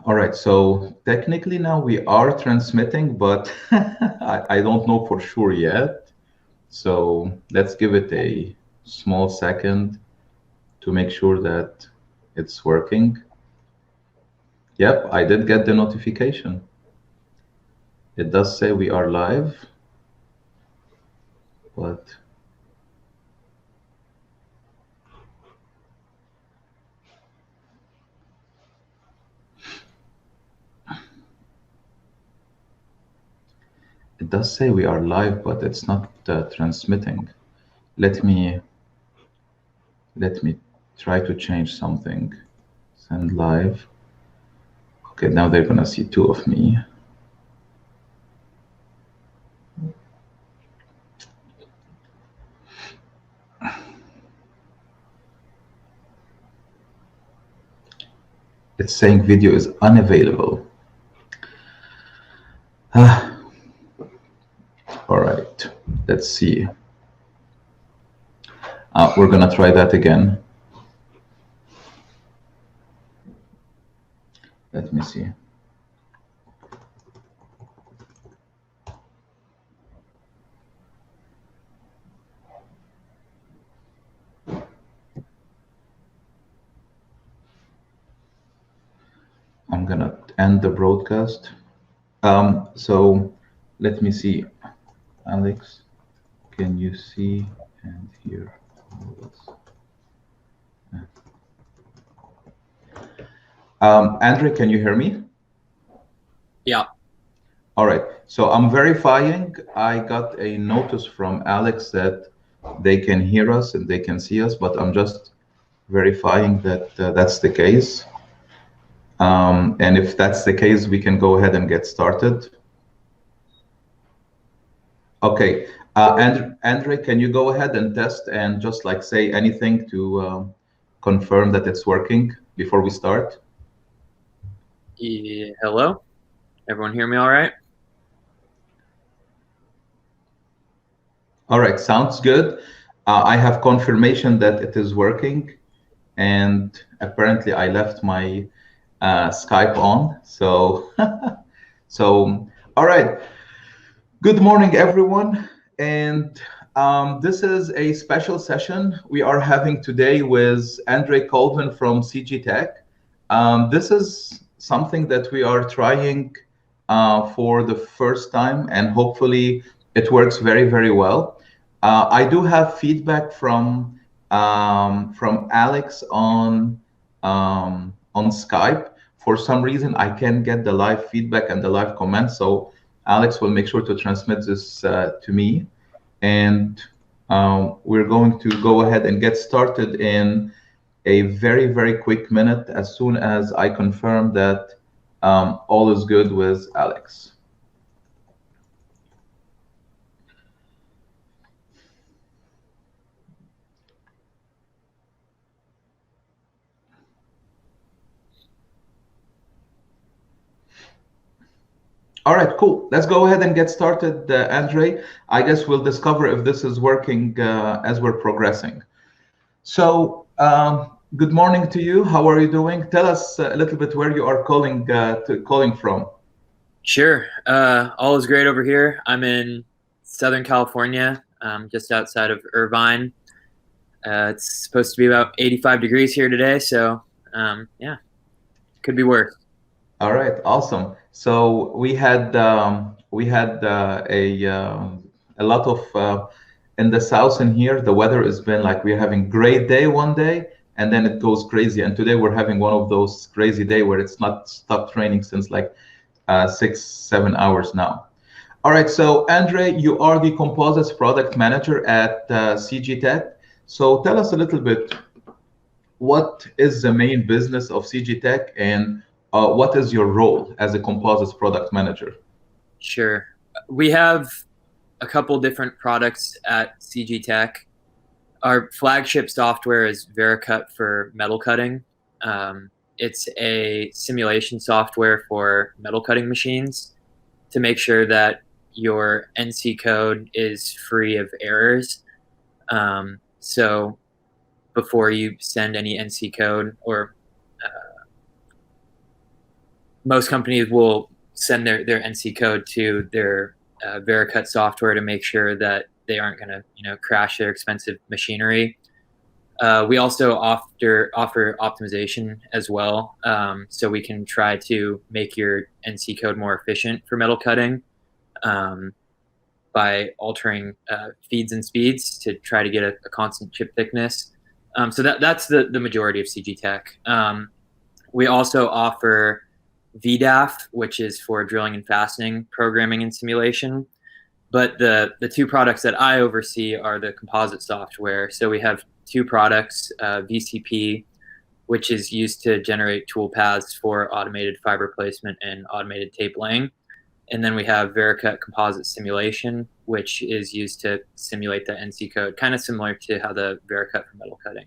All right, so technically now we are transmitting, but I don't know for sure yet. So let's give it a small second to make sure that it's working. Yep, I did get the notification. It does say we are live, but it does say we are live, but it's not transmitting. Let me try to change something. Send live. Okay, now they're gonna see two of me. It's saying video is unavailable. All right, let's see. We're gonna try that again. Let me see. I'm gonna end the broadcast. So let me see. Alex, can you see and hear all this? Andre, can you hear me? Yeah. All right. So I'm verifying. I got a notice from Alex that they can hear us and they can see us, but I'm just verifying that that's the case. And if that's the case, we can go ahead and get started. Okay. Andre, can you go ahead and test and just like say anything to confirm that it's working before we start? Yeah. Hello? Everyone hear me all right? All right, sounds good. I have confirmation that it is working, and apparently I left my Skype on. So, all right. Good morning, everyone. And this is a special session we are having today with Andre Colvin from CGTech. This is something that we are trying for the first time, and hopefully it works very, very well. I do have feedback from Alex on Skype. For some reason, I can't get the live feedback and the live comments, so Alex will make sure to transmit this to me. And we're going to go ahead and get started in a very, very quick minute as soon as I confirm that all is good with Alex. All right, cool. Let's go ahead and get started, Andre. I guess we'll discover if this is working as we're progressing. So, good morning to you. How are you doing? Tell us a little bit where you are calling from. Sure. All is great over here. I'm in Southern California, just outside of Irvine. It's supposed to be about 85 degrees here today, so yeah, could be worse. All right, awesome. So we had a lot of in the south in here. The weather has been like we're having great day one day, and then it goes crazy. And today we're having one of those crazy day where it's not stopped raining since like 6, 7 hours now. All right, so Andre, you are the composites product manager at CGTech. So tell us a little bit, what is the main business of CGTech and what is your role as a composites product manager? Sure. We have a couple different products at CGTech. Our flagship software is VeriCut for metal cutting. It's a simulation software for metal cutting machines to make sure that your NC code is free of errors. So before you send any NC code or most companies will send their NC code to their Vericut software to make sure that they aren't going to crash their expensive machinery. We also offer optimization as well, so we can try to make your NC code more efficient for metal cutting by altering feeds and speeds to try to get a constant chip thickness. So that's the majority of CGTech. We also offer VDAF, which is for drilling and fastening, programming and simulation. But the two products that I oversee are the composite software. So we have two products, VCP, which is used to generate tool paths for automated fiber placement and automated tape laying. And then we have Vericut Composite Simulation, which is used to simulate the NC code, kind of similar to how the Vericut for metal cutting.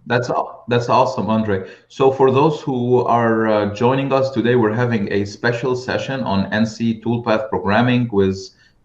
That's awesome, Andre. So for those who are joining us today, we're having a special session on NC toolpath programming with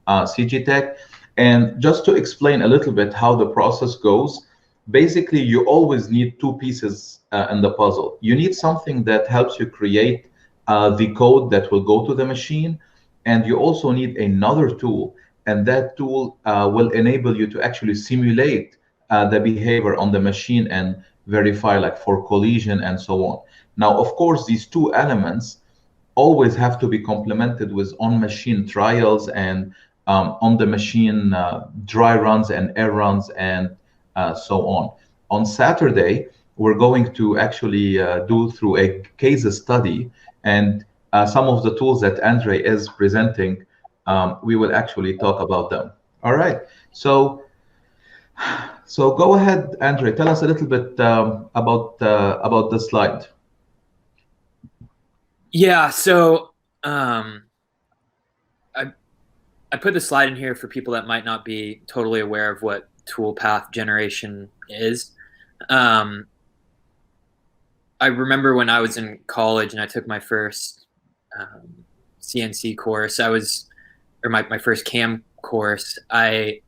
CGTech. And just to explain a little bit how the process goes, basically you always need two pieces in the puzzle. You need something that helps you create the code that will go to the machine, and you also need another tool, and that tool will enable you to actually simulate the behavior on the machine and verify, like, for collision and so on. Now, of course, these two elements always have to be complemented with on-machine trials and on the machine dry runs and air runs and so on. On Saturday, we're going to actually do through a case study, and some of the tools that Andre is presenting, we will actually talk about them. All right. So go ahead, Andre. Tell us a little bit about the slide. Yeah. So I put the slide in here for people that might not be totally aware of what toolpath generation is. I remember when I was in college and I took my first CNC course, or my first CAM course, I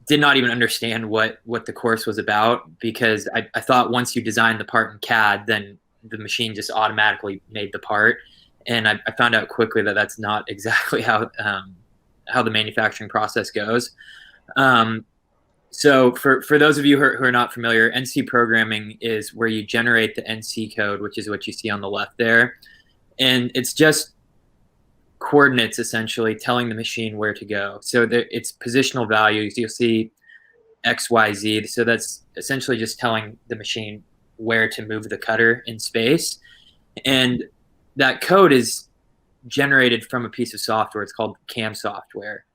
did not even understand what the course was about, because I thought once you design the part in CAD, then the machine just automatically made the part. And I found out quickly that that's not exactly how the manufacturing process goes. So for those of you who are not familiar, NC programming is where you generate the NC code, which is what you see on the left there. And it's just coordinates, essentially telling the machine where to go. So it's positional values. You'll see X, Y, Z. So that's essentially just telling the machine where to move the cutter in space. And that code is generated from a piece of software. It's called CAM software.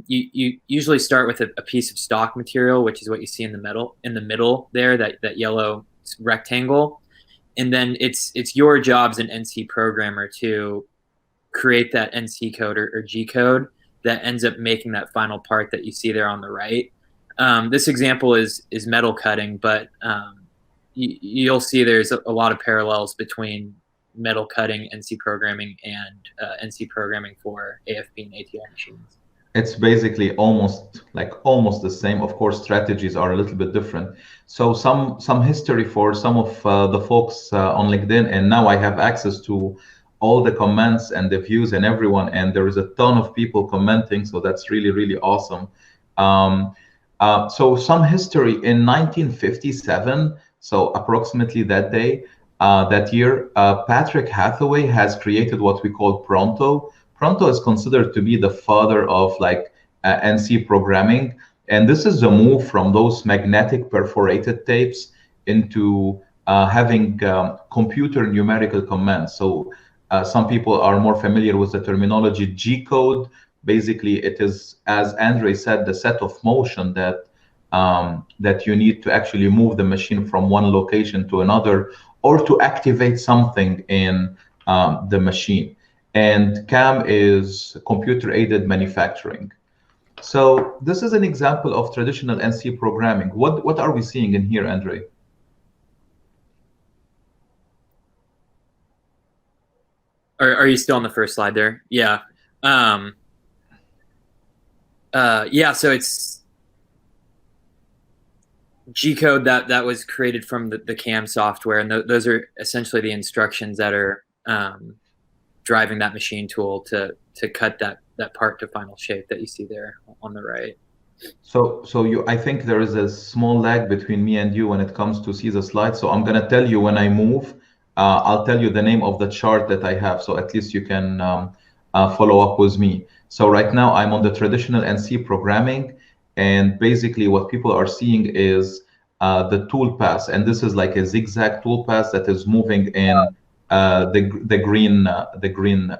You usually start with a piece of stock material, which is what you see in the middle there, that yellow rectangle. And then it's your job as an NC programmer to create that NC code or G code that ends up making that final part that you see there on the right. This example is metal cutting, but you'll see there's a lot of parallels between metal cutting NC programming and NC programming for AFP and ATR machines. It's basically almost the same. Of course, strategies are a little bit different. So some history for some of the folks on LinkedIn, and now I have access to all the comments and the views and everyone, and there is a ton of people commenting, so that's really, really awesome. So some history in 1957, so approximately that day, that year, Patrick Hathaway has created what we call Pronto. Pronto is considered to be the father of NC programming, and this is a move from those magnetic perforated tapes into having computer numerical commands. So some people are more familiar with the terminology G code. Basically, it is, as Andre said, the set of motion that you need to actually move the machine from one location to another, or to activate something in the machine. And CAM is computer-aided manufacturing. So this is an example of traditional NC programming. What are we seeing in here, Andre? Are you still on the first slide there? Yeah. Yeah, so G code that was created from the CAM software, and those are essentially the instructions that are driving that machine tool to cut that part to final shape that you see there on the right. So I think there is a small lag between me and you when it comes to see the slide. So I'm gonna tell you when I move. I'll tell you the name of the chart that I have, so at least you can follow up with me. So right now I'm on the traditional NC programming, and basically what people are seeing is the tool path, and this is like a zigzag tool path that is moving in the green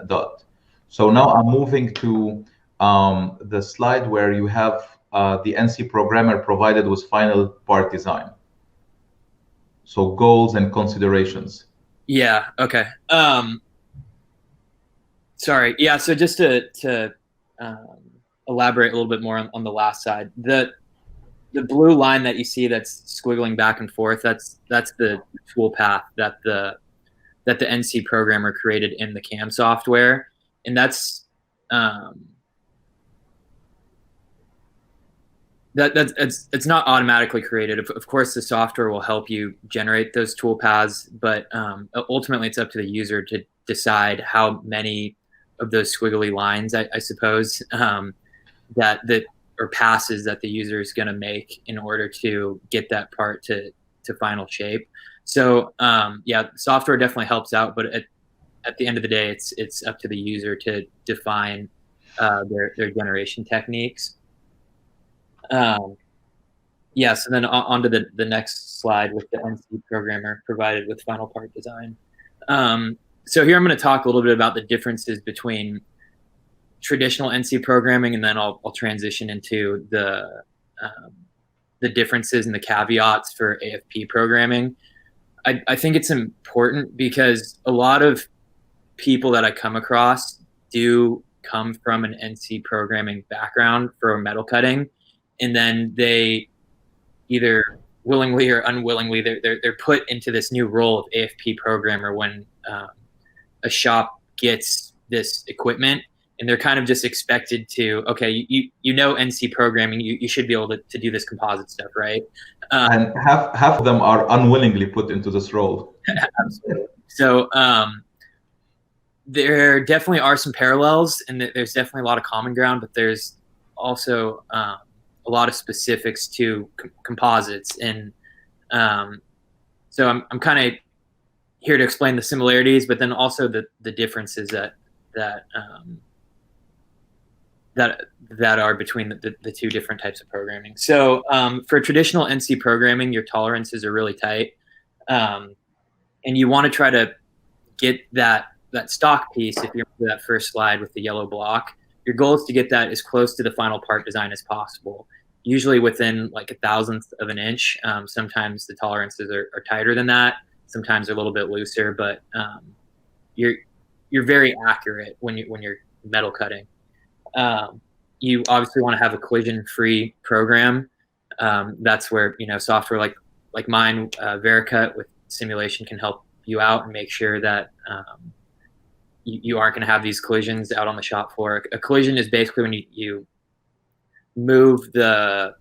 dot. So now I'm moving to the slide where you have the NC programmer provided with final part design. So goals and considerations. Yeah. Okay. Sorry. Yeah. So just to elaborate a little bit more on the last side, the blue line that you see that's squiggling back and forth, that's the tool path that the NC programmer created in the CAM software, and that's it's not automatically created. Of course, the software will help you generate those tool paths, but ultimately it's up to the user to decide how many of those squiggly lines, I suppose, that or passes that the user is going to make in order to get that part to final shape. So yeah, software definitely helps out, but at the end of the day, it's up to the user to define their generation techniques. Yeah, so then on to the next slide with the NC programmer provided with final part design. So here I'm going to talk a little bit about the differences between traditional NC programming, and then I'll transition into the differences and the caveats for AFP programming. I think it's important because a lot of people that I come across do come from an NC programming background for metal cutting, and then they either willingly or unwillingly they're put into this new role of AFP programmer when a shop gets this equipment, and they're kind of just expected to, okay, you know NC programming, you should be able to do this composite stuff, right? And half of them are unwillingly put into this role. Absolutely. So there definitely are some parallels, and there's definitely a lot of common ground, but there's also a lot of specifics to composites, and so I'm kind of here to explain the similarities, but then also the differences that are between the two different types of programming. So for traditional NC programming, your tolerances are really tight, and you want to try to get that stock piece. If you're on that first slide with the yellow block, your goal is to get that as close to the final part design as possible, usually within like 1,000th of an inch. Sometimes the tolerances are tighter than that. Sometimes they're a little bit looser, but you're very accurate when you're metal cutting. You obviously want to have a collision-free program. That's where software like mine, Vericut with simulation, can help you out and make sure that you aren't going to have these collisions out on the shop floor. A collision is basically when you move the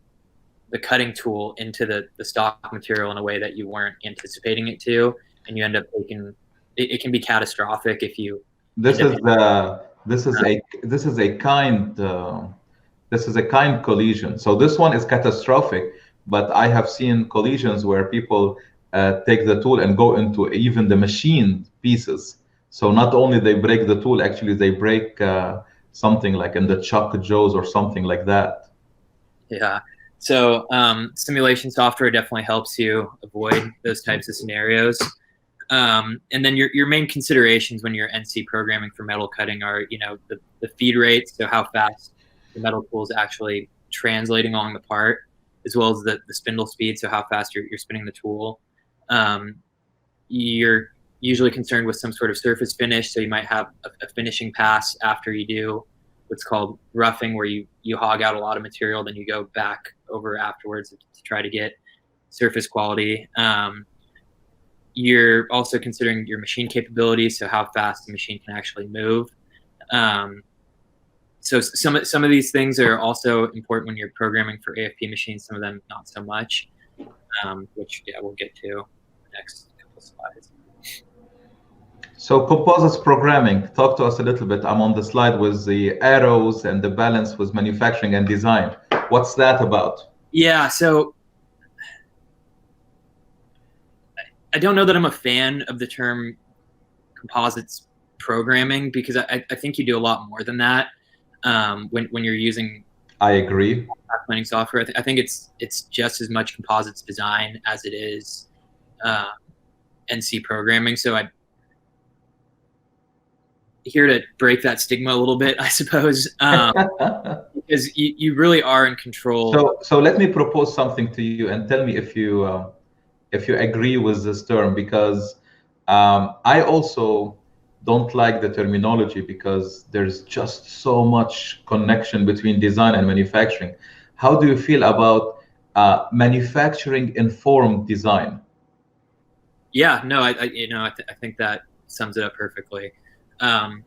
cutting tool into the stock material in a way that you weren't anticipating it to, and you end up taking it can be catastrophic if you. This is a kind collision. So this one is catastrophic, but I have seen collisions where people take the tool and go into even the machined pieces. So not only they break the tool, actually they break something like in the chuck jaws or something like that. Yeah. So simulation software definitely helps you avoid those types of scenarios. And then your main considerations when you're NC programming for metal cutting are, the feed rate, so how fast the metal tool is actually translating along the part, as well as the spindle speed, so how fast you're spinning the tool. You're usually concerned with some sort of surface finish, so you might have a finishing pass after you do what's called roughing, where you hog out a lot of material, then you go back over afterwards to try to get surface quality. You're also considering your machine capabilities, so how fast the machine can actually move. So some of these things are also important when you're programming for AFP machines, some of them not so much. which we'll get to in the next couple slides. So composites programming, talk to us a little bit. I'm on the slide with the arrows and the balance with manufacturing and design. What's that about? Yeah, so I don't know that I'm a fan of the term composites programming, because I think you do a lot more than that when you're using I agree. planning software. I think it's just as much composites design as it is NC programming. So I'm here to break that stigma a little bit, I suppose, because you really are in control. So let me propose something to you and tell me if you agree with this term, because I also don't like the terminology, because there's just so much connection between design and manufacturing. How do you feel about manufacturing informed design? Yeah, no, I think that sums it up perfectly. And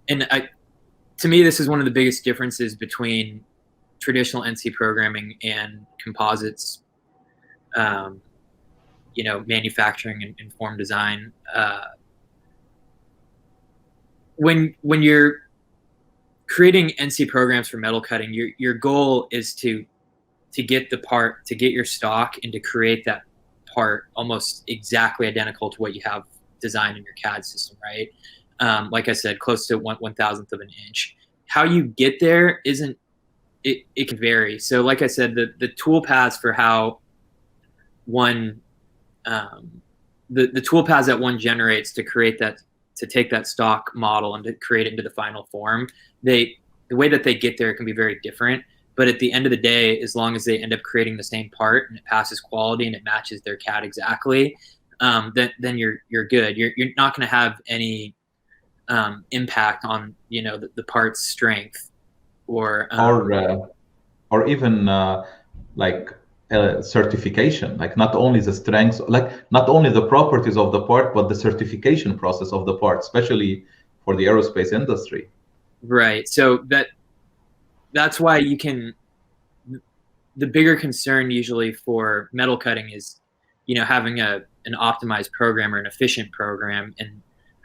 to me, this is one of the biggest differences between traditional NC programming and composites, manufacturing and informed design. When you're creating NC programs for metal cutting, your goal is to get your stock and to create that part almost exactly identical to what you have designed in your CAD system, right? Like I said, close to 1/1000th of an inch. How you get there it can vary. So like I said, the tool paths for how one the tool paths that one generates to take that stock model and to create it into the final form, the way that they get there can be very different. But at the end of the day, as long as they end up creating the same part and it passes quality and it matches their CAD exactly, then you're good. You're not going to have any impact on the part's strength or even like certification, like not only the strengths, like not only the properties of the part, but the certification process of the part, especially for the aerospace industry. Right. So that's why the bigger concern usually for metal cutting is, having an optimized program or an efficient program, and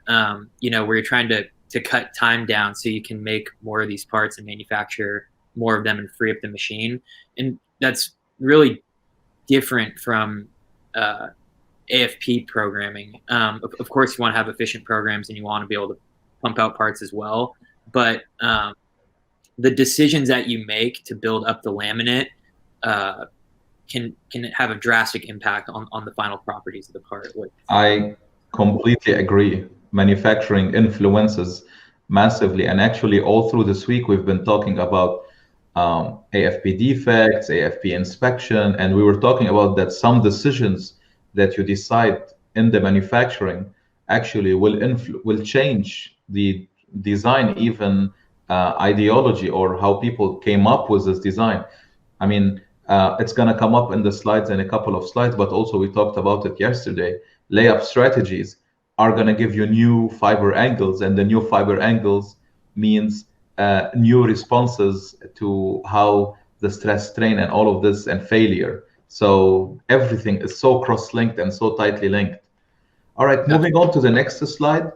where you're trying to cut time down so you can make more of these parts and manufacture more of them and free up the machine. And that's really different from AFP programming. Of course, you want to have efficient programs and you want to be able to pump out parts as well. But the decisions that you make to build up the laminate can have a drastic impact on the final properties of the part. I completely agree. Manufacturing influences massively, and actually all through this week we've been talking about AFP defects, AFP inspection, and we were talking about that some decisions that you decide in the manufacturing actually will change the design, even ideology, or how people came up with this design. I mean, it's going to come up in the slides, in a couple of slides, but also we talked about it yesterday. Layup strategies are going to give you new fiber angles, and the new fiber angles means new responses to how the stress strain and all of this and failure. So everything is so cross-linked and so tightly linked. All right, moving on to the next slide.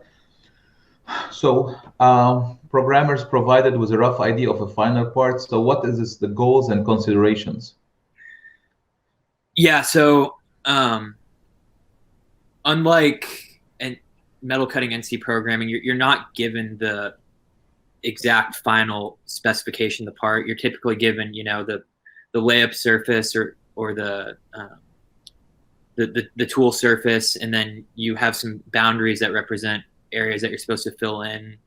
So programmers provided with a rough idea of a final part. So what is this, the goals and considerations? Yeah, so unlike metal cutting NC programming, you're not given the exact final specification of the part. You're typically given, the layup surface or the tool surface, and then you have some boundaries that represent areas that you're supposed to fill in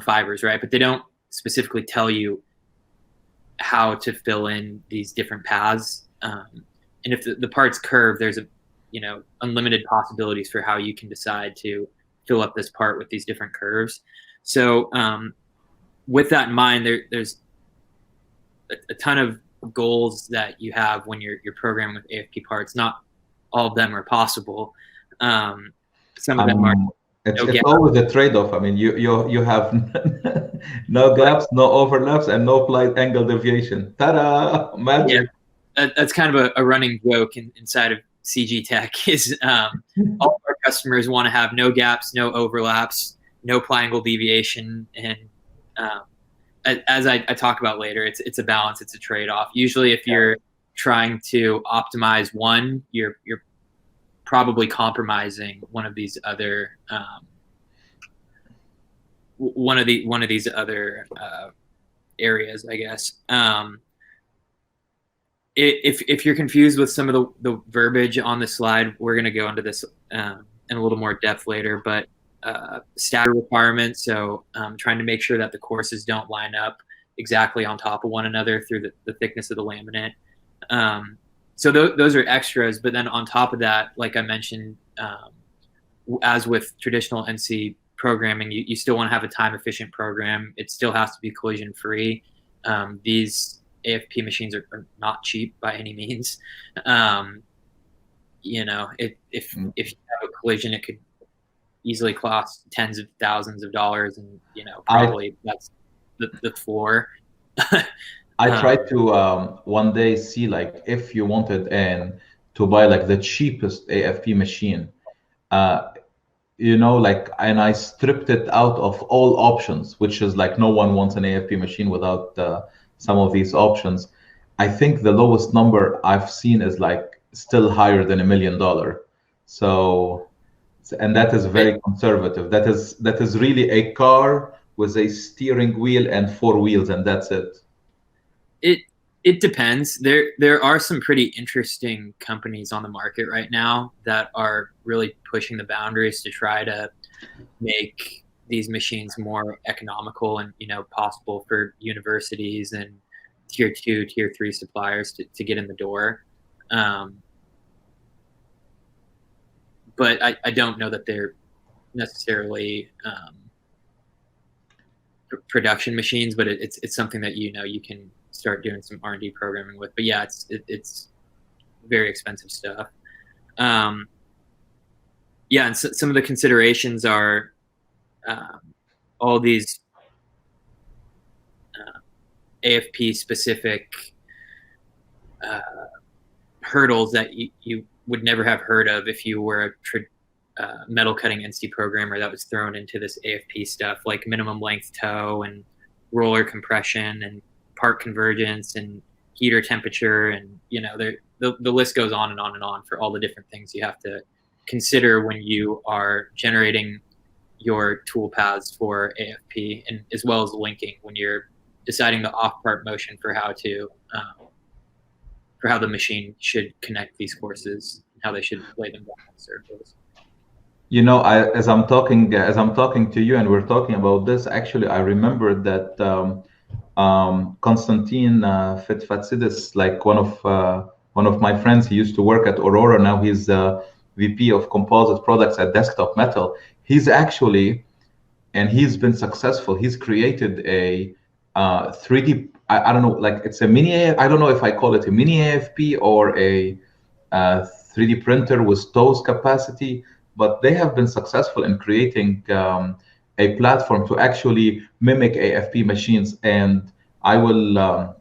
fibers, right? But they don't specifically tell you how to fill in these different paths. And if the part's curved, there's unlimited possibilities for how you can decide to fill up this part with these different curves. So with that in mind, there's a ton of goals that you have when you're programming with AFP parts. Not all of them are possible. Some of them are. It's always a trade-off. I mean, you have no gaps, no overlaps, and no flight angle deviation. Ta-da! Magic. that's kind of a running joke inside of CGTech is all of our customers want to have no gaps, no overlaps, no pi angle deviation, and as I talk about later, it's a balance, it's a trade-off. Usually, if you're trying to optimize one, you're probably compromising one of these other areas, I guess. If you're confused with some of the verbiage on the slide, we're going to go into this in a little more depth later, but stacker requirements, so trying to make sure that the courses don't line up exactly on top of one another through the thickness of the laminate. So those are extras, but then on top of that, like I mentioned, as with traditional NC programming, you still want to have a time-efficient program. It still has to be collision-free. These AFP machines are not cheap by any means. You know, if you have a collision, it could easily cost tens of thousands of dollars, and you know, probably that's the floor. I tried to one day see like if you wanted to buy like the cheapest AFP machine, you know, like, and I stripped it out of all options, which is like no one wants an AFP machine without some of these options. I think the lowest number I've seen is like still higher than $1 million. So, and that is very conservative. That is really a car with a steering wheel and 4 wheels, and that's it. It depends. There are some pretty interesting companies on the market right now that are really pushing the boundaries to try to make these machines more economical and, you know, possible for universities and tier 2, tier 3 suppliers to get in the door. But I don't know that they're necessarily production machines, but it's something that, you know, you can start doing some R&D programming with. But yeah, it's very expensive stuff. Yeah, and so, some of the considerations are all these AFP specific hurdles that you would never have heard of if you were a metal cutting NC programmer that was thrown into this AFP stuff, like minimum length toe and roller compression and part convergence and heater temperature, and you know, the list goes on and on and on for all the different things you have to consider when you are generating your tool paths for AFP, and as well as linking when you're deciding the off part motion for how the machine should connect these courses and how they should lay them down on circles. You know, as I'm talking to you and we're talking about this, actually, I remembered that Konstantin Fitfatsidis, like one of my friends, he used to work at Aurora. Now he's VP of Composite Products at Desktop Metal. He's actually, and he's been successful. He's created a 3D. I don't know, like it's a mini. I don't know if I call it a mini AFP or a 3D printer with TOES capacity, but they have been successful in creating a platform to actually mimic AFP machines. And I will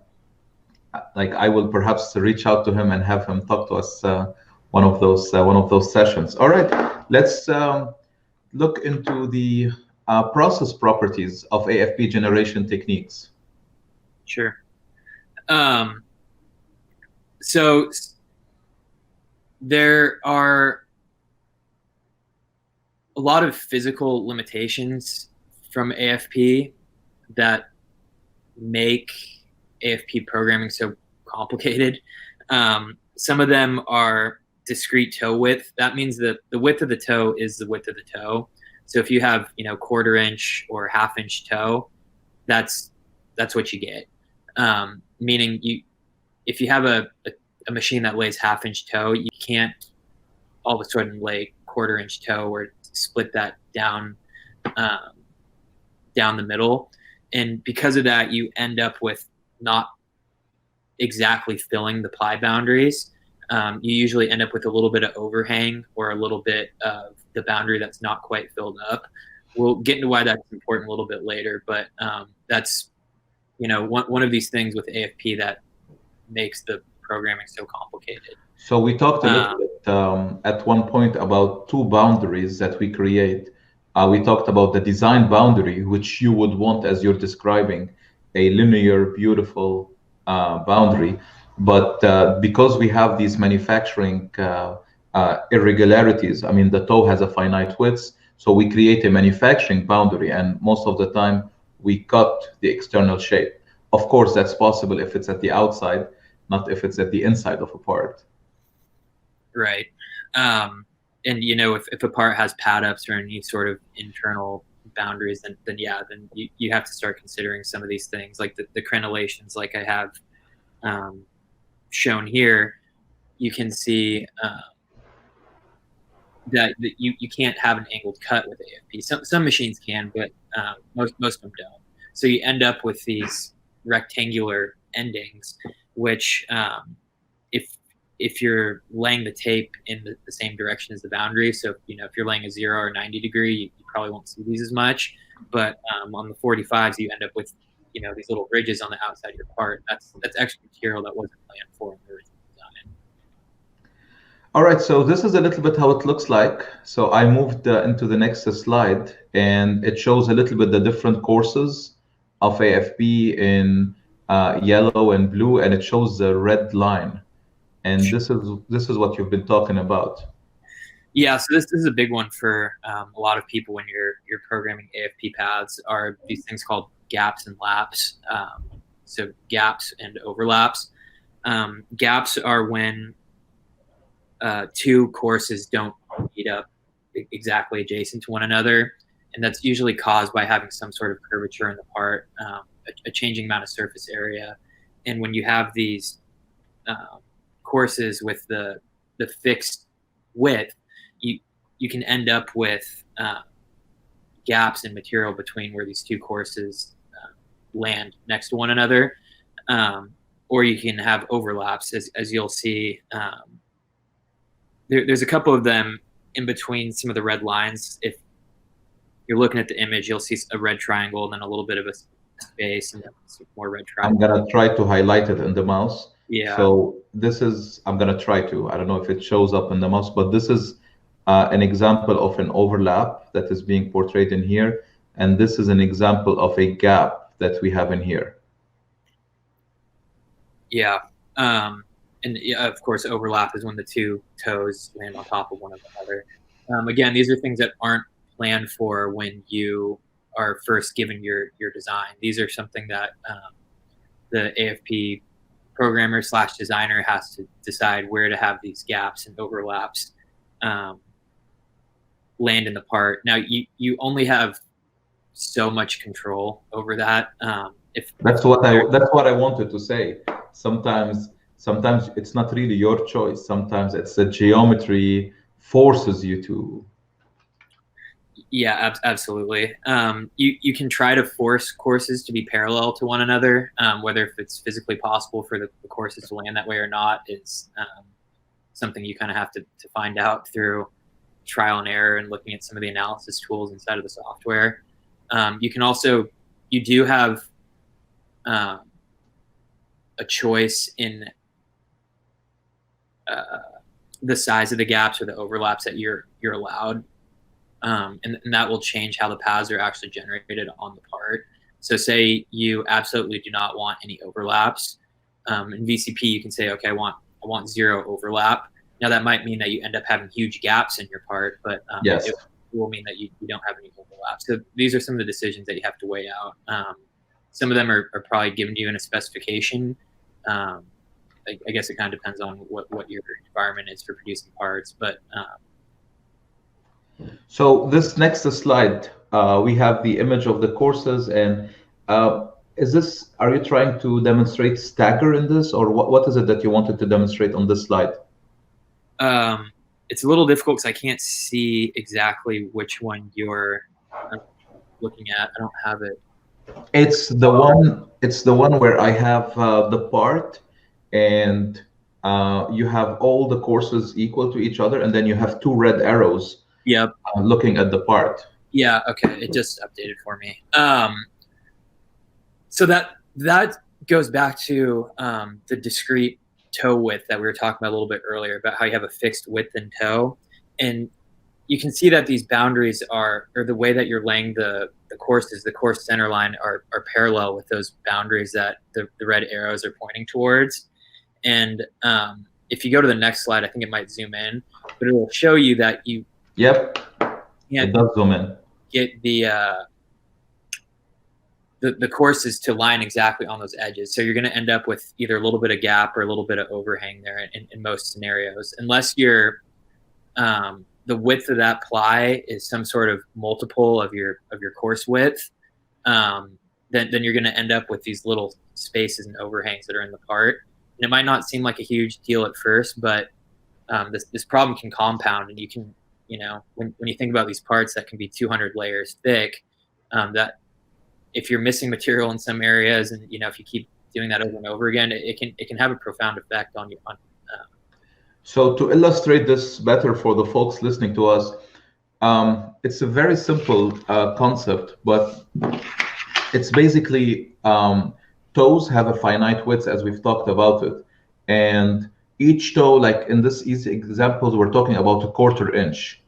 perhaps reach out to him and have him talk to us one of those sessions. All right, let's look into the process properties of AFP generation techniques. Sure. So there are a lot of physical limitations from AFP that make AFP programming so complicated. Some of them are discrete toe width. That means that the width of the toe is the width of the toe. So if you have, you know, 1/4 inch or 1/2 inch toe, that's what you get. Meaning if you have a machine that lays 1/2 inch toe, you can't all of a sudden lay 1/4 inch toe or split that down the middle. And because of that, you end up with not exactly filling the ply boundaries. You usually end up with a little bit of overhang or a little bit of the boundary that's not quite filled up. We'll get into why that's important a little bit later, but that's, you know, one of these things with AFP that makes the programming so complicated. So we talked a little bit at one point about two boundaries that we create. We talked about the design boundary, which you would want, as you're describing, a linear, beautiful boundary. But because we have these manufacturing irregularities, I mean, the toe has a finite width, so we create a manufacturing boundary, and most of the time we cut the external shape. Of course, that's possible if it's at the outside, not if it's at the inside of a part. Right. And if a part has pad ups or any sort of internal boundaries, then you have to start considering some of these things, like the crenellations, like I have shown here. You can see that you can't have an angled cut with AFP. Some machines can, but most of them don't. So you end up with these rectangular endings, which if you're laying the tape in the same direction as the boundary, so if you're laying a 0 or 90 degree, you probably won't see these as much. But on the 45s, you end up with these little ridges on the outside of your part. That's extra material that wasn't planned for in the original design. All right, so this is a little bit how it looks like. So I moved into the next slide, and it shows a little bit the different courses of AFP in yellow and blue, and it shows the red line. And this is what you've been talking about. Yeah, so this is a big one for a lot of people when you're programming AFP paths, are these things called gaps and laps. So gaps and overlaps. Gaps are when two courses don't meet up exactly adjacent to one another, and that's usually caused by having some sort of curvature in the part, a changing amount of surface area. And when you have these courses with the fixed width, you can end up with gaps in material between where these two courses land next to one another, or you can have overlaps, as you'll see. There's a couple of them in between some of the red lines. If you're looking at the image, you'll see a red triangle and then a little bit of a space and then some more red triangle. I'm gonna try to highlight it in the mouse. Yeah. So this is, I'm gonna try to, I don't know if it shows up in the mouse, but this is an example of an overlap that is being portrayed in here. And this is an example of a gap that we have in here. Yeah. And of course, overlap is when the two toes land on top of one another. Again, these are things that aren't planned for when you are first given your design. These are something that the AFP programmer / designer has to decide where to have these gaps and overlaps land in the part. Now, you only have so much control over that. That's what I wanted to say. Sometimes it's not really your choice. Sometimes it's the geometry forces you to. Yeah, absolutely. You can try to force courses to be parallel to one another. Whether if it's physically possible for the courses to land that way or not is something you kind of have to find out through trial and error and looking at some of the analysis tools inside of the software. You do have a choice in the size of the gaps or the overlaps that you're allowed. And that will change how the paths are actually generated on the part. So say you absolutely do not want any overlaps. In VCP, you can say, okay, I want 0 overlap. Now that might mean that you end up having huge gaps in your part, but yes, it will mean that you don't have any overlap. So these are some of the decisions that you have to weigh out. Some of them are probably given to you in a specification. I guess it kind of depends on what your environment is for producing parts, but so this next slide, we have the image of the courses, and are you trying to demonstrate stagger in this, or what is it that you wanted to demonstrate on this slide? It's a little difficult because I can't see exactly which one you're looking at. I don't have it. It's the one where I have the part, and you have all the courses equal to each other, and then you have 2 red arrows. Yep. Looking at the part. Yeah. Okay. It just updated for me. So that goes back to the discrete toe width that we were talking about a little bit earlier, about how you have a fixed width in toe. And you can see that these boundaries are, or the way that you're laying the courses, the course center line are parallel with those boundaries that the red arrows are pointing towards. And if you go to the next slide, I think it might zoom in, but it will show you that you Yep, it does zoom in. Get the courses to line exactly on those edges. So you're going to end up with either a little bit of gap or a little bit of overhang there in most scenarios, unless you're the width of that ply is some sort of multiple of your course width. Then you're going to end up with these little spaces and overhangs that are in the part. And it might not seem like a huge deal at first, but this problem can compound, and you can, when you think about these parts that can be 200 layers thick, that if you're missing material in some areas, and if you keep doing that over and over again, it can have a profound effect on you. So to illustrate this better for the folks listening to us, it's a very simple concept, but it's basically toes have a finite width, as we've talked about it, and each toe, like in this easy example, we're talking about a 1/4 inch.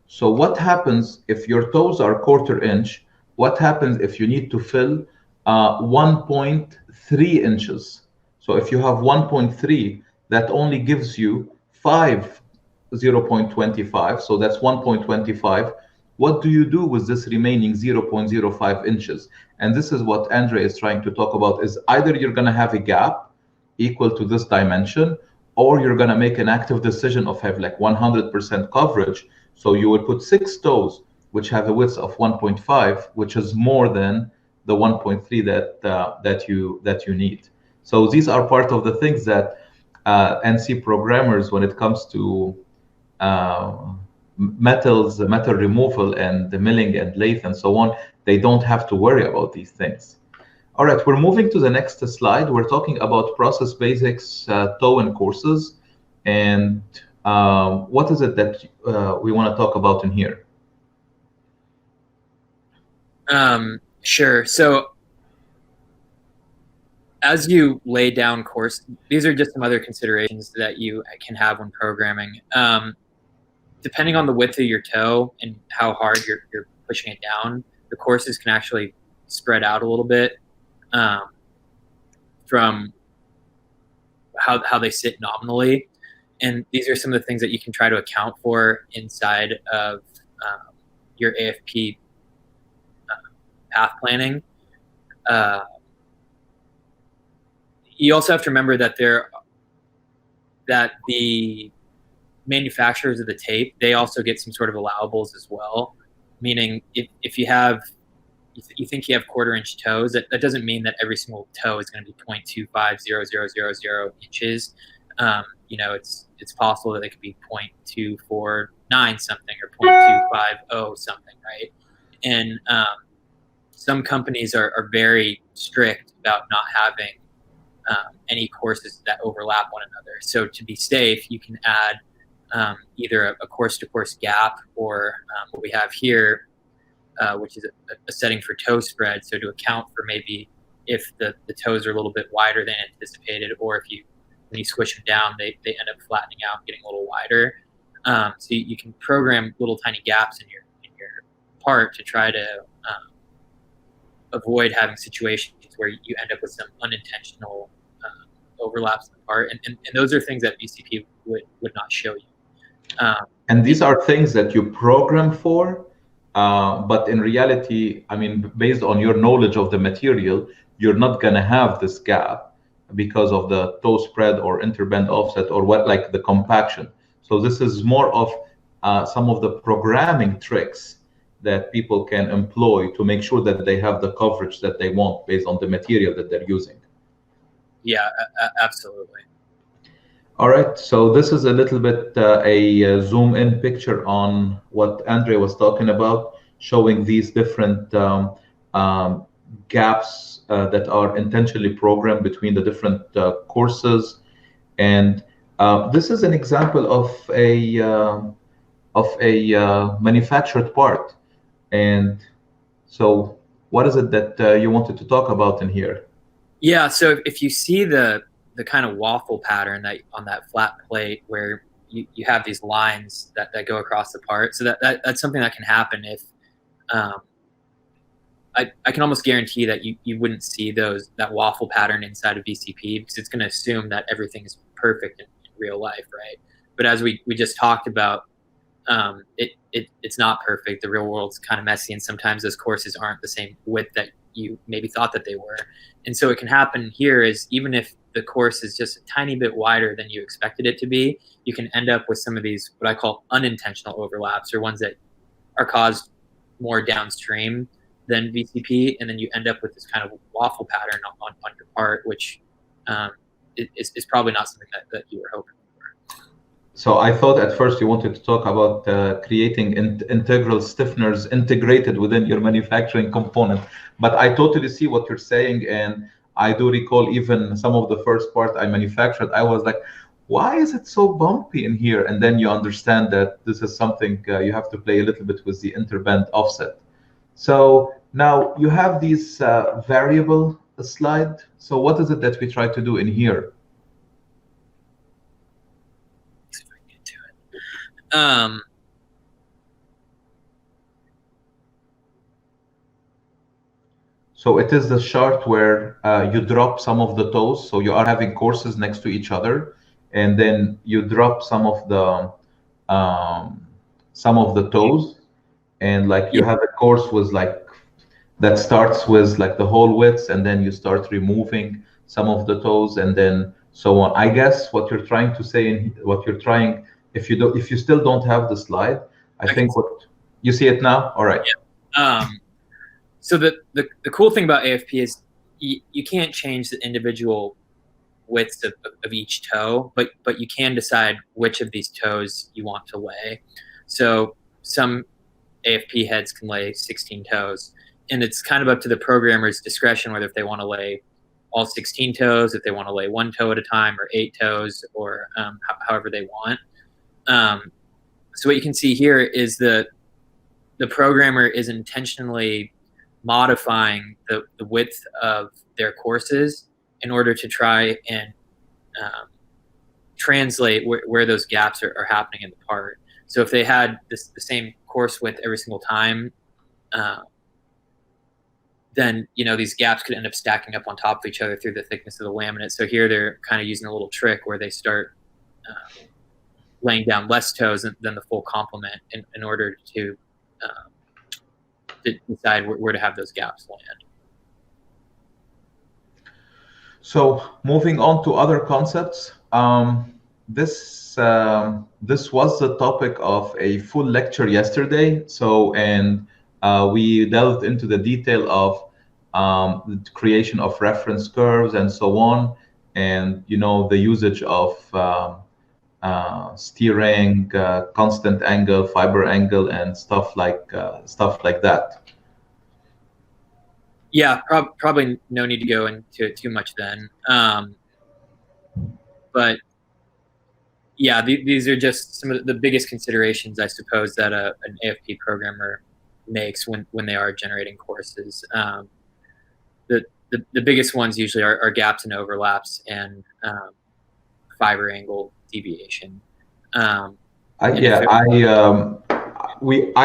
So what happens if your toes are 1/4 inch? What happens if you need to fill 1.3 inches? So if you have 1.3, that only gives you 0.25, so that's 1.25. What do you do with this remaining 0.05 inches? And this is what Andre is trying to talk about, is either you're going to have a gap equal to this dimension, or you're going to make an active decision of have like 100% coverage. So you would put 6 toes, which have a width of 1.5, which is more than the 1.3 that you need. So these are part of the things that NC programmers, when it comes to metal removal and the milling and lathe and so on, they don't have to worry about these things. All right, we're moving to the next slide. We're talking about process basics, toe and courses, and what is it that we want to talk about in here? Sure. So as you lay down course, these are just some other considerations that you can have when programming. Depending on the width of your toe and how hard you're pushing it down, the courses can actually spread out a little bit from how they sit nominally. And these are some of the things that you can try to account for inside of your AFP path planning. You also have to remember that the manufacturers of the tape, they also get some sort of allowables as well. Meaning, if you think you have 1/4 inch toes, that doesn't mean that every single toe is going to be 0.250000 inches. It's possible that they could be 0.249 something or 0.250 something, right? And some companies are very strict about not having any courses that overlap one another. So to be safe, you can add either a course-to-course gap, or what we have here, which is a setting for toe spread. So to account for maybe if the toes are a little bit wider than anticipated, or if when you squish them down, they end up flattening out, getting a little wider. So you can program little tiny gaps in your part to try to avoid having situations where you end up with some unintentional overlaps in the part, and those are things that BCP would not show you. And these are things that you program for, but in reality, I mean, based on your knowledge of the material, you're not going to have this gap because of the toe spread or interbend offset or like the compaction. So this is more of some of the programming tricks that people can employ to make sure that they have the coverage that they want based on the material that they're using. Yeah, absolutely. All right, so this is a little bit a zoom in picture on what Andre was talking about, showing these different gaps that are intentionally programmed between the different courses. And this is an example of a manufactured part. And so what is it that you wanted to talk about in here? Yeah, so if you see the the kind of waffle pattern that on that flat plate where you have these lines that go across the part. So that's something that can happen if I can almost guarantee that you wouldn't see that waffle pattern inside of VCP because it's going to assume that everything is perfect in real life, right? But as we just talked about, it's not perfect. The real world's kind of messy, and sometimes those courses aren't the same width that you maybe thought that they were. And so it can happen here is even if the course is just a tiny bit wider than you expected it to be, you can end up with some of these what I call unintentional overlaps, or ones that are caused more downstream than VCP, and then you end up with this kind of waffle pattern on your part, which is probably not something that you were hoping for. So I thought at first you wanted to talk about creating integral stiffeners integrated within your manufacturing component, but I totally see what you're saying, and I do recall even some of the first part I manufactured, I was like, why is it so bumpy in here? And then you understand that this is something you have to play a little bit with the interband offset. So now you have these variable slide. So what is it that we try to do in here? See if I can get to it. So it is the chart where you drop some of the toes. So you are having courses next to each other, and then you drop some of the toes, and like you have a course with like that starts with like the whole width, and then you start removing some of the toes, and then so on. I guess what you're trying to say, and what you're trying, if you still don't have the slide, I think what you see it now. All right. Yeah. So the cool thing about AFP is you can't change the individual widths of each toe, but you can decide which of these toes you want to lay. So some AFP heads can lay 16 toes, and it's kind of up to the programmer's discretion whether if they want to lay all 16 toes, if they want to lay one toe at a time, or 8 toes, or however they want. So what you can see here is the programmer is intentionally modifying the width of their courses in order to try and translate where those gaps are happening in the part. So if they had the same course width every single time, then these gaps could end up stacking up on top of each other through the thickness of the laminate. So here they're kind of using a little trick where they start laying down less toes than the full complement in order to decide where to have those gaps land. So moving on to other concepts, this was the topic of a full lecture yesterday. So we delved into the detail of the creation of reference curves and so on, and the usage of steering, constant angle, fiber angle, and stuff like that. Yeah, probably no need to go into it too much then. But yeah, these are just some of the biggest considerations, I suppose, that an AFP programmer makes when they are generating courses. The biggest ones usually are gaps and overlaps and fiber angle deviation. I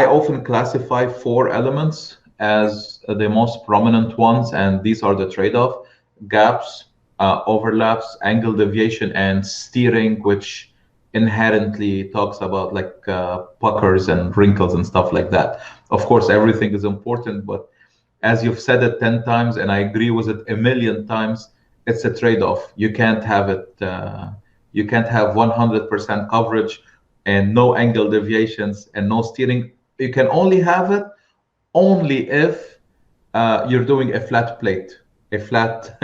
often classify 4 elements as the most prominent ones, and these are the trade-off: gaps, overlaps, angle deviation, and steering, which inherently talks about like puckers and wrinkles and stuff like that. Of course, everything is important, but as you've said it 10 times, and I agree with it a million times, it's a trade-off. You can't have it. You can't have 100% coverage and no angle deviations and no steering. You can only have it only if you're doing a flat plate, a flat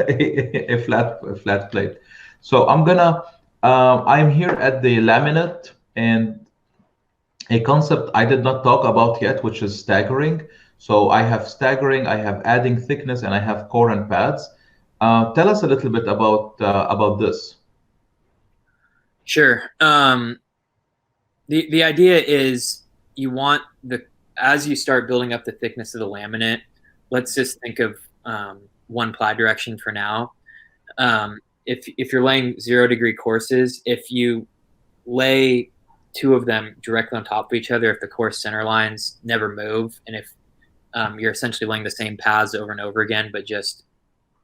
plate. So I'm here at the laminate, and a concept I did not talk about yet, which is staggering. So I have staggering, I have adding thickness, and I have core and pads. Tell us a little bit about this. Sure. The idea is you want as you start building up the thickness of the laminate, let's just think of one ply direction for now. if you're laying 0-degree courses, if you lay two of them directly on top of each other, if the course center lines never move, and if you're essentially laying the same paths over and over again, but just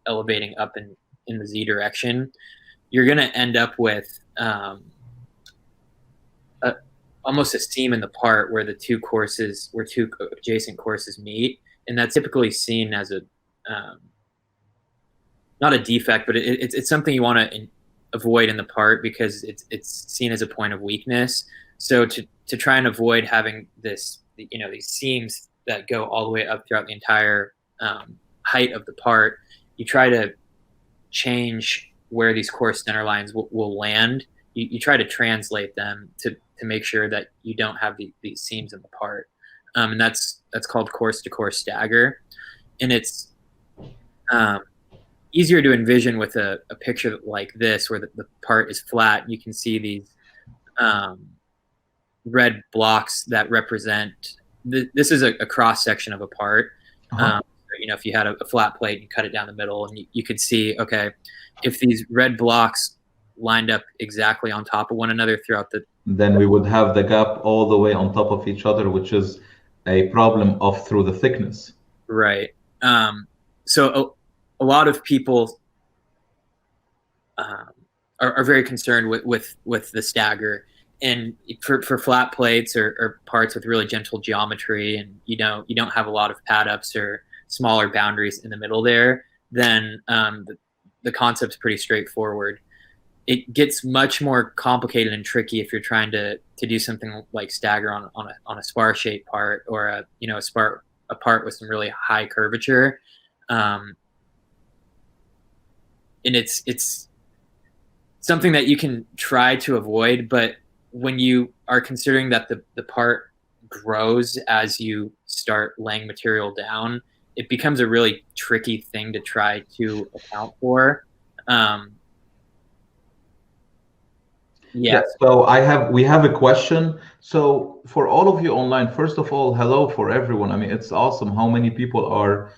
elevating up in the Z direction, you're going to end up with almost a seam in the part where two adjacent courses meet, and that's typically seen as a not a defect, but it's something you want to avoid in the part because it's seen as a point of weakness. So to try and avoid having these seams that go all the way up throughout the entire height of the part, you try to change where these course center lines will land. You try to translate them to make sure that you don't have these seams in the part, and that's called course to course stagger, and it's easier to envision with a picture like this where the part is flat. You can see these red blocks that represent this is a cross section of a part. If you had a flat plate and cut it down the middle, and you could see, okay, if these red blocks lined up exactly on top of one another throughout then we would have the gap all the way on top of each other, which is a problem through the thickness. Right. So a lot of people are very concerned with the stagger, and for flat plates or parts with really gentle geometry, and you don't have a lot of pad ups or smaller boundaries in the middle there, then the concept's pretty straightforward. It gets much more complicated and tricky if you're trying to do something like stagger on a spar shaped part, or a part with some really high curvature. And it's something that you can try to avoid, but when you are considering that the part grows as you start laying material down, it becomes a really tricky thing to try to account for. Yeah. So we have a question. So for all of you online, first of all, hello for everyone. I mean, it's awesome how many people are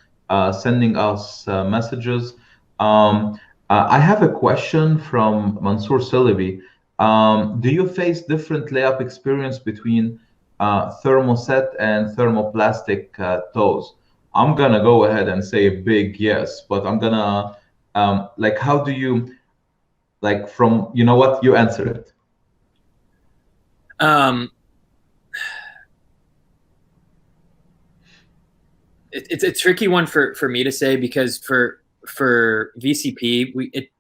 sending us messages. I have a question from Mansour Silabi. Do you face different layup experience between thermoset and thermoplastic toes? I'm gonna go ahead and say a big yes, but I'm gonna how do you from what, you answer it. It's a tricky one for me to say, because for VCP, it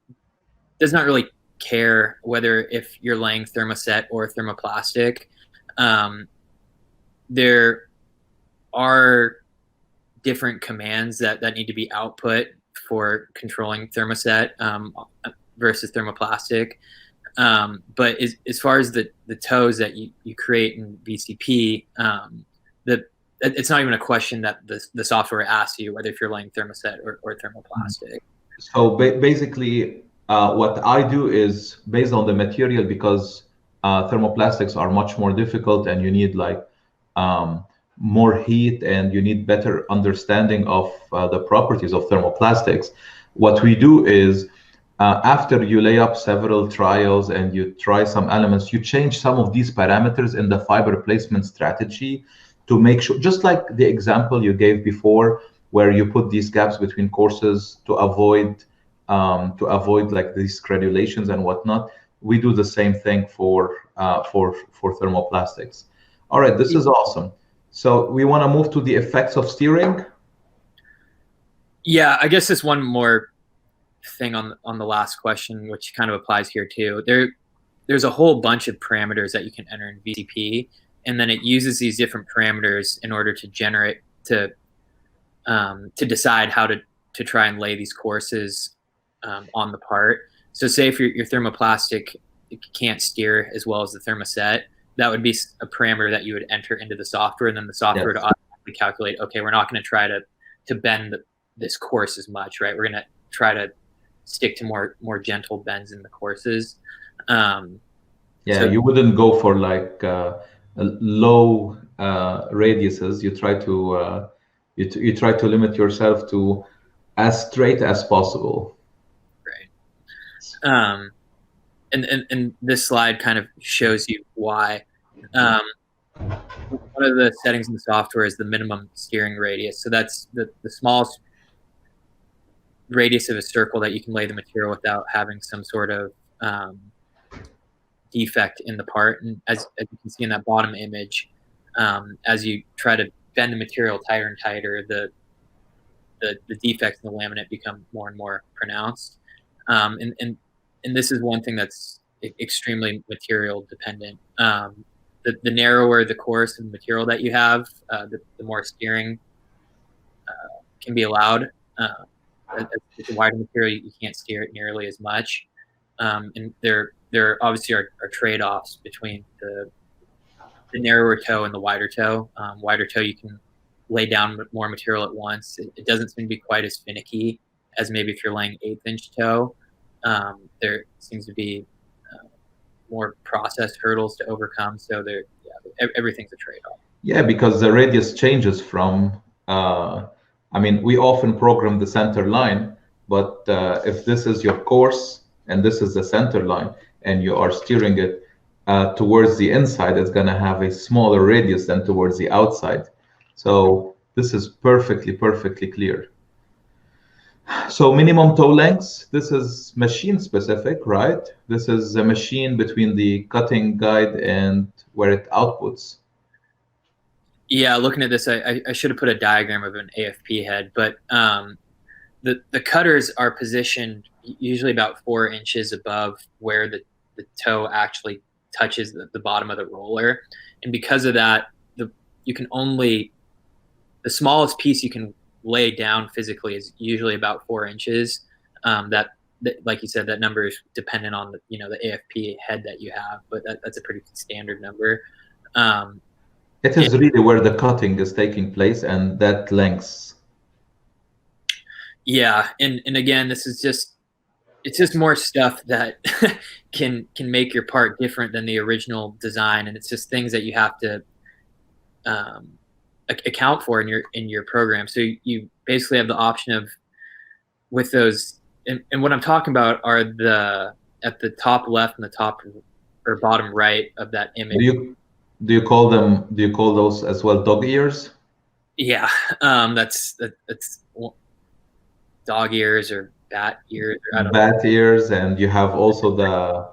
does not really care whether if you're laying thermoset or thermoplastic. There are different commands that need to be output for controlling thermoset versus thermoplastic. But as far as the toes that you create in VCP, it's not even a question that the software asks you whether if you're laying thermoset or thermoplastic. So basically, what I do is based on the material, because thermoplastics are much more difficult, and you need more heat, and you need better understanding of the properties of thermoplastics. What we do is, after you lay up several trials and you try some elements, you change some of these parameters in the fiber placement strategy to make sure, just like the example you gave before, where you put these gaps between courses to avoid like these granulations and whatnot. We do the same thing for thermoplastics. All right, this is awesome. So we want to move to the effects of steering. Yeah, I guess there's one more thing on the last question, which kind of applies here too. There's a whole bunch of parameters that you can enter in VCP, and then it uses these different parameters in order to decide how to try and lay these courses on the part. So say if your thermoplastic can't steer as well as the thermoset, that would be a parameter that you would enter into the software, and then the software would automatically calculate, okay, we're not going to try to bend this course as much, right? We're going to try to stick to more gentle bends in the courses. So you wouldn't go for low radiuses. You try to you try to limit yourself to as straight as possible. Right. And this slide kind of shows you why. One of the settings in the software is the minimum steering radius. So that's the smallest radius of a circle that you can lay the material without having some sort of defect in the part. And as you can see in that bottom image, as you try to bend the material tighter and tighter, the defects in the laminate become more and more pronounced. And this is one thing that's extremely material dependent. The narrower the course of the material that you have, the more steering can be allowed. As the wider material, you can't steer it nearly as much. And there obviously are trade-offs between the narrower toe and the wider toe. Wider toe, you can lay down more material at once. It doesn't seem to be quite as finicky as maybe if you're laying 1/8" toe. There seems to be more process hurdles to overcome. So everything's a trade-off. Yeah, because the radius changes from, I mean, we often program the center line, but if this is your course and this is the center line and you are steering it towards the inside, it's going to have a smaller radius than towards the outside. So this is perfectly clear. So minimum toe lengths, this is machine specific, right? This is a machine between the cutting guide and where it outputs. Yeah, looking at this, I should have put a diagram of an AFP head, but the cutters are positioned usually about 4 inches above where the toe actually touches the bottom of the roller. And because of that, the smallest piece you can lay down physically is usually about 4 inches. That like you said, that number is dependent on the AFP head that you have, but that's a pretty standard number. It is really where the cutting is taking place and that length. Yeah, and again, it's just more stuff that can make your part different than the original design, and it's just things that you have to account for in your program. So you basically have the option of, with those, and what I'm talking about are at the top left and the top or bottom right of that image. Do you call those as well dog ears? Yeah, that's dog ears or bat ears. Or I don't know. Bat ears, and you have also the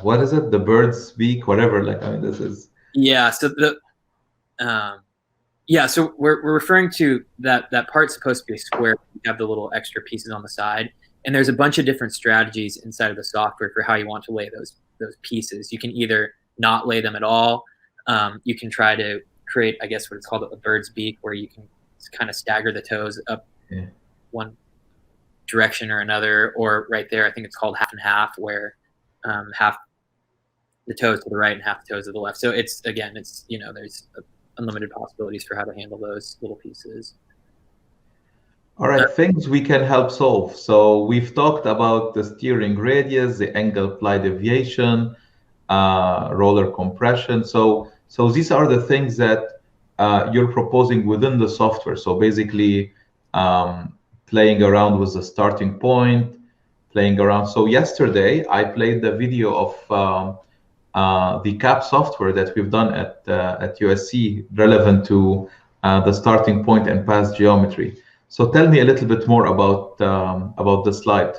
what is it? The bird's beak, whatever. Like, I mean, this is. Yeah. So so we're referring to that part's supposed to be a square. You have the little extra pieces on the side, and there's a bunch of different strategies inside of the software for how you want to lay those pieces. You can either not lay them at all. You can try to create, I guess, what it's called a bird's beak, where you can kind of stagger the toes up one direction or another, or right there, I think it's called half and half, where half the toes to the right and half the toes to the left. So it's there's unlimited possibilities for how to handle those little pieces. All right, things we can help solve. So we've talked about the steering radius, the angle ply deviation, roller compression. So these are the things that you're proposing within the software. So basically playing around with the starting point, playing around. So yesterday I played the video of the CAP software that we've done at USC relevant to the starting point and path geometry. So tell me a little bit more about the slide.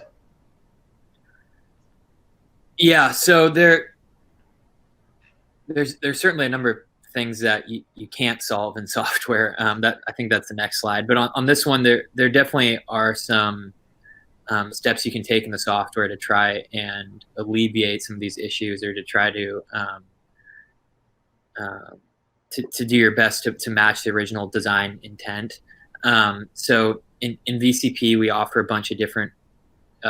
Yeah, so there's certainly a number of things that you can't solve in software. That I think that's the next slide. But on this one, there definitely are some steps you can take in the software to try and alleviate some of these issues, or to try to do your best to match the original design intent. So in VCP, we offer a bunch of different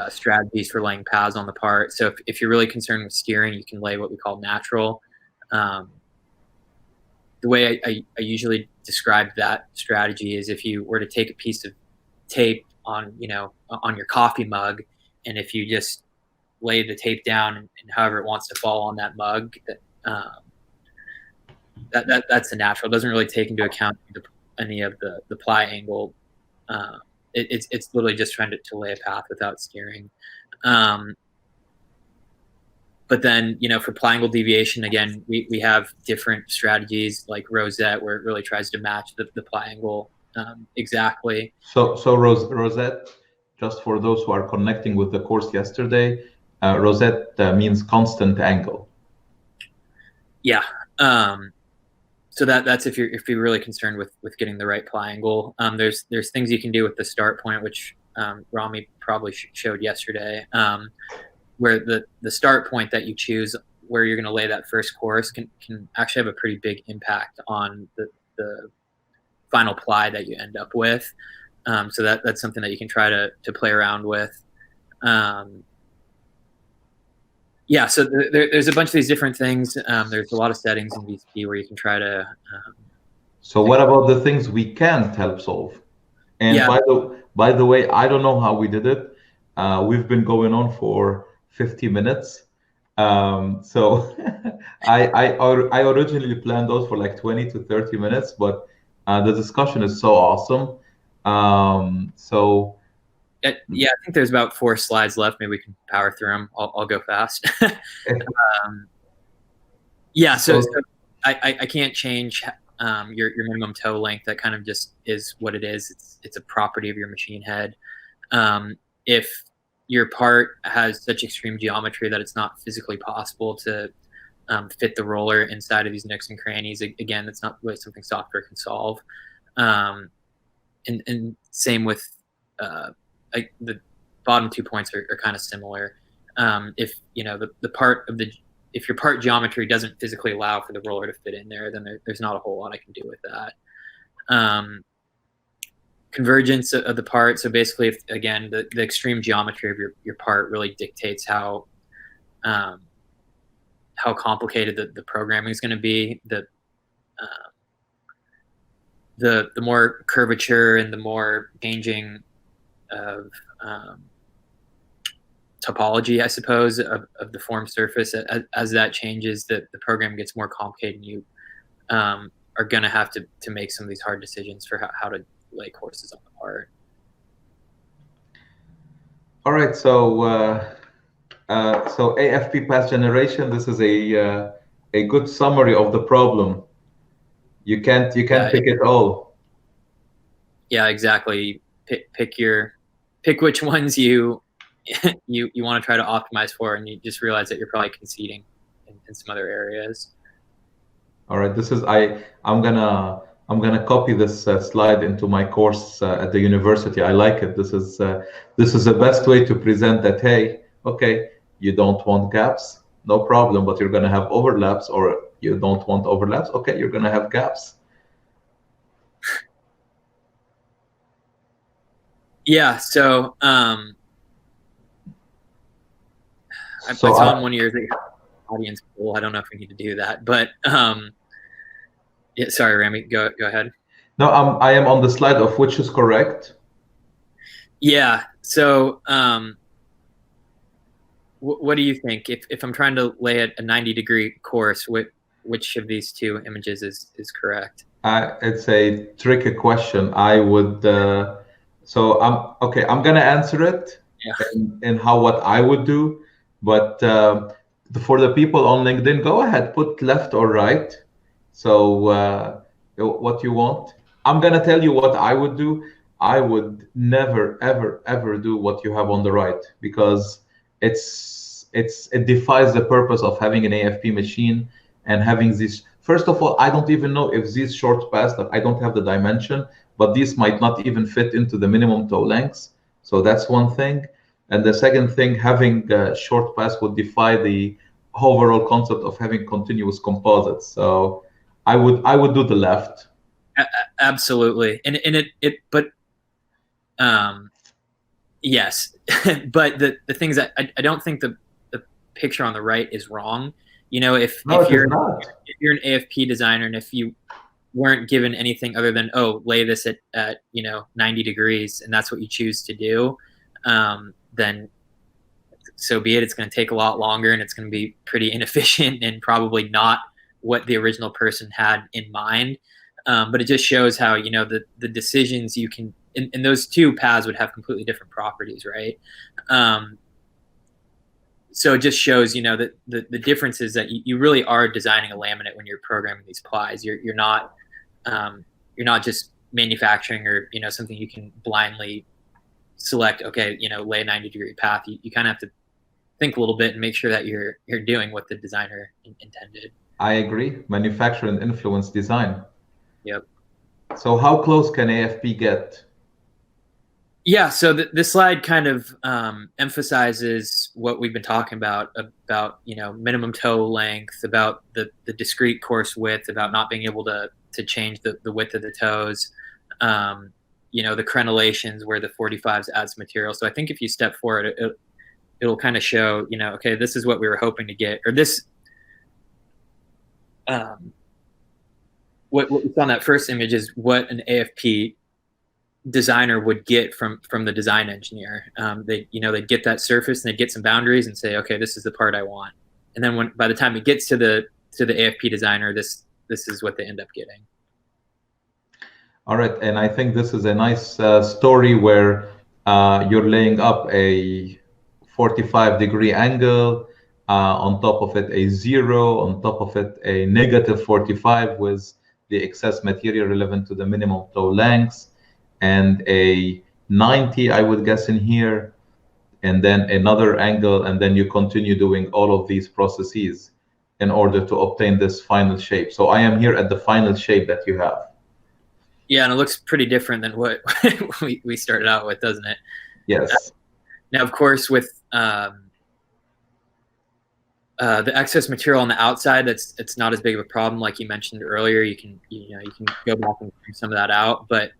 strategies for laying paths on the part. So if you're really concerned with steering, you can lay what we call natural. The way I usually describe that strategy is if you were to take a piece of tape on your coffee mug, and if you just lay the tape down and however it wants to fall on that mug, that's the natural. It doesn't really take into account any of the ply angle. It's literally just trying to lay a path without steering. But then, for ply angle deviation, again, we have different strategies like Rosette, where it really tries to match the ply angle exactly. So Rosette, just for those who are connecting with the course yesterday, Rosette means constant angle. Yeah. So that's if you're really concerned with getting the right ply angle. There's things you can do with the start point, which Rami probably showed yesterday, where the start point that you choose, where you're going to lay that first course, can actually have a pretty big impact on the final ply that you end up with. So that's something that you can try to play around with. Yeah, so there's a bunch of these different things. There's a lot of settings in VSP where you can try to. So what about the things we can't help solve? And Yeah. by the way, I don't know how we did it. We've been going on for 50 minutes. So I originally planned those for like 20 to 30 minutes, but the discussion is so awesome. Yeah, I think there's about 4 slides left. Maybe we can power through them. I'll go fast. Yeah, so I can't change your minimum toe length. That kind of just is what it is. It's a property of your machine head. If your part has such extreme geometry that it's not physically possible to fit the roller inside of these nooks and crannies, again, that's not really something software can solve. And same with the bottom 2 points are kind of similar. If if your part geometry doesn't physically allow for the roller to fit in there, then there's not a whole lot I can do with that. Convergence of the part. So basically, if again the extreme geometry of your part really dictates how complicated the programming is going to be. The more curvature and the more changing of topology, I suppose, of the form surface, as that changes, the program gets more complicated, and you are going to have to make some of these hard decisions for how to lay courses on the part. All right, so AFP path generation. This is a good summary of the problem. You can't pick it all. Yeah, exactly. Pick which ones you want to try to optimize for, and you just realize that you're probably conceding in some other areas. All right, this is I'm gonna copy this slide into my course at the university. I like it. This is the best way to present that. Hey, okay, you don't want gaps, no problem, but you're gonna have overlaps, or you don't want overlaps. Okay, you're gonna have gaps. Yeah. So I saw in one of your audience poll. I don't know if we need to do that, but yeah, sorry, Rami, go ahead. No, I am on the slide of which is correct. Yeah. So what do you think? If I'm trying to lay a 90-degree course, which of these two images is correct? It's a tricky question. I would. So I'm gonna answer it in what I would do, but for the people on LinkedIn, go ahead, put left or right. So what you want. I'm gonna tell you what I would do. I would never, ever, ever do what you have on the right, because it defies the purpose of having an AFP machine and having this. First of all, I don't even know if these short paths, that I don't have the dimension, but these might not even fit into the minimum toe lengths. So that's one thing. And the second thing, having short paths would defy the overall concept of having continuous composites. So I would do the left. Absolutely. And yes, but the things that I don't think the picture on the right is wrong. If you're an AFP designer, and if you weren't given anything other than, lay this at 90 degrees, and that's what you choose to do, then so be it. It's going to take a lot longer, and it's going to be pretty inefficient, and probably not what the original person had in mind. But it just shows how the decisions you can, and those two paths would have completely different properties, right? so it just shows, that the difference is that you really are designing a laminate when you're programming these plies. You're not just manufacturing or something you can blindly select. Okay, lay a 90-degree path. You kind of have to think a little bit and make sure that you're doing what the designer intended. I agree. Manufacture and influence design. Yep. So how close can AFP get? Yeah, so this slide kind of emphasizes what we've been talking about minimum toe length, about the discrete course width, about not being able to change the width of the toes, the crenellations where the 45s adds material. So I think if you step forward, it'll kind of show, okay, this is what we were hoping to get, or this, what we saw in that first image is what an AFP designer would get from the design engineer. They'd get that surface and they'd get some boundaries and say, okay, this is the part I want. And then by the time it gets to the AFP designer, this is what they end up getting. All right, and I think this is a nice story where you're laying up a 45-degree angle, on top of it a 0, on top of it a negative 45 with the excess material relevant to the minimum toe lengths, and a 90, I would guess, in here, and then another angle, and then you continue doing all of these processes in order to obtain this final shape. So I am here at the final shape that you have. Yeah, and it looks pretty different than what we started out with, doesn't it? Yes. Now, of course, with the excess material on the outside, it's not as big of a problem, like you mentioned earlier. You can go back and bring some of that out, but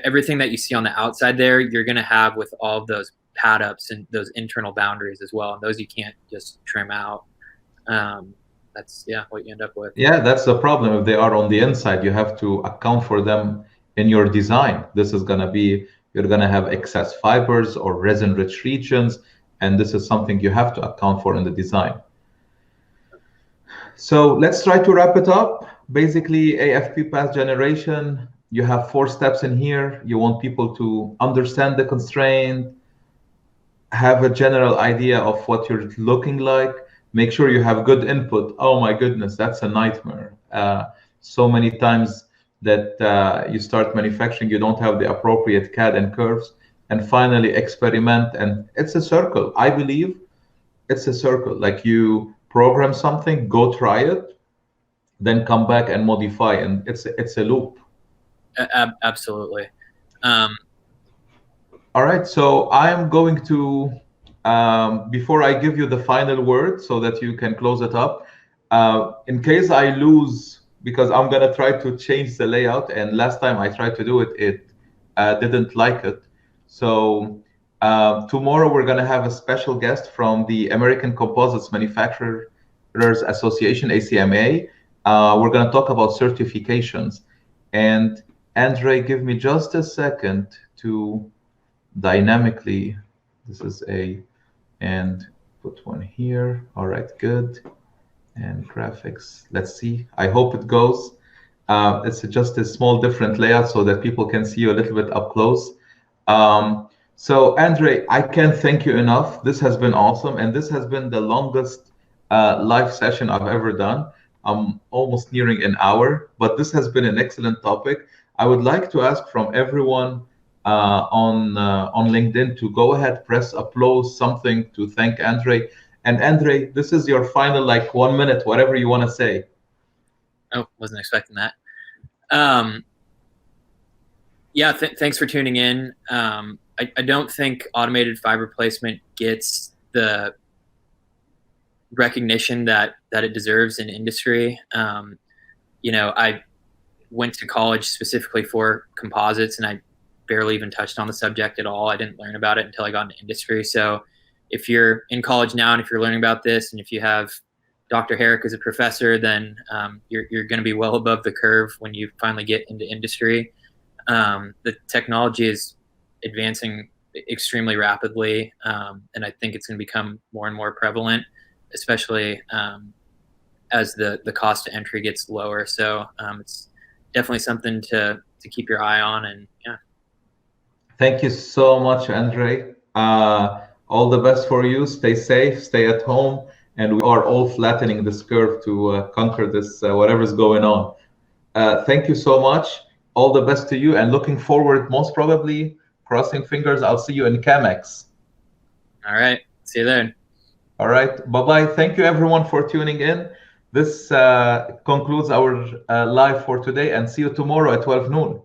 everything that you see on the outside there, you're going to have with all of those pad ups and those internal boundaries as well, and those you can't just trim out. That's what you end up with. Yeah, that's the problem. If they are on the inside, you have to account for them in your design. This is going to be, you're going to have excess fibers or resin rich regions, and this is something you have to account for in the design. So let's try to wrap it up. Basically, AFP path generation, you have 4 steps in here. You want people to understand the constraint, have a general idea of what you're looking like, make sure you have good input. Oh my goodness, that's a nightmare. So many times that you start manufacturing, you don't have the appropriate CAD and curves. And finally, experiment. And it's a circle. I believe it's a circle. Like, you program something, go try it, then come back and modify. And it's a loop. Absolutely. All right. So I'm going to, before I give you the final word so that you can close it up, in case I lose, because I'm going to try to change the layout. And last time I tried to do it, it didn't like it. So tomorrow we're going to have a special guest from the American Composites Manufacturers Association, ACMA. We're going to talk about certifications. And Andre, give me just a second to dynamically, this is and put one here. All right, good. And graphics, let's see. I hope it goes. It's just a small different layout so that people can see you a little bit up close. So Andre, I can't thank you enough. This has been awesome. And this has been the longest live session I've ever done. I'm almost nearing an hour, but this has been an excellent topic. I would like to ask from everyone on LinkedIn to go ahead, press applause, something to thank Andre. And Andre, this is your final, 1 minute, whatever you want to say. Oh, wasn't expecting that. Yeah, thanks for tuning in. I don't think automated fiber placement gets the recognition that it deserves in industry. I went to college specifically for composites, and I barely even touched on the subject at all. I didn't learn about it until I got into industry. So if you're in college now and if you're learning about this, and if you have Dr. Herrick as a professor, then you're going to be well above the curve when you finally get into industry. The technology is advancing extremely rapidly, and I think it's going to become more and more prevalent, especially as the cost to entry gets lower. So it's definitely something to keep your eye on. And yeah. Thank you so much, Andre. All the best for you. Stay safe, stay at home, and we are all flattening this curve to conquer this whatever's going on. Thank you so much. All the best to you, and looking forward, most probably, crossing fingers, I'll see you in Camex. All right. See you then. All right. Bye-bye. Thank you, everyone, for tuning in. This concludes our live for today, and see you tomorrow at 12 noon.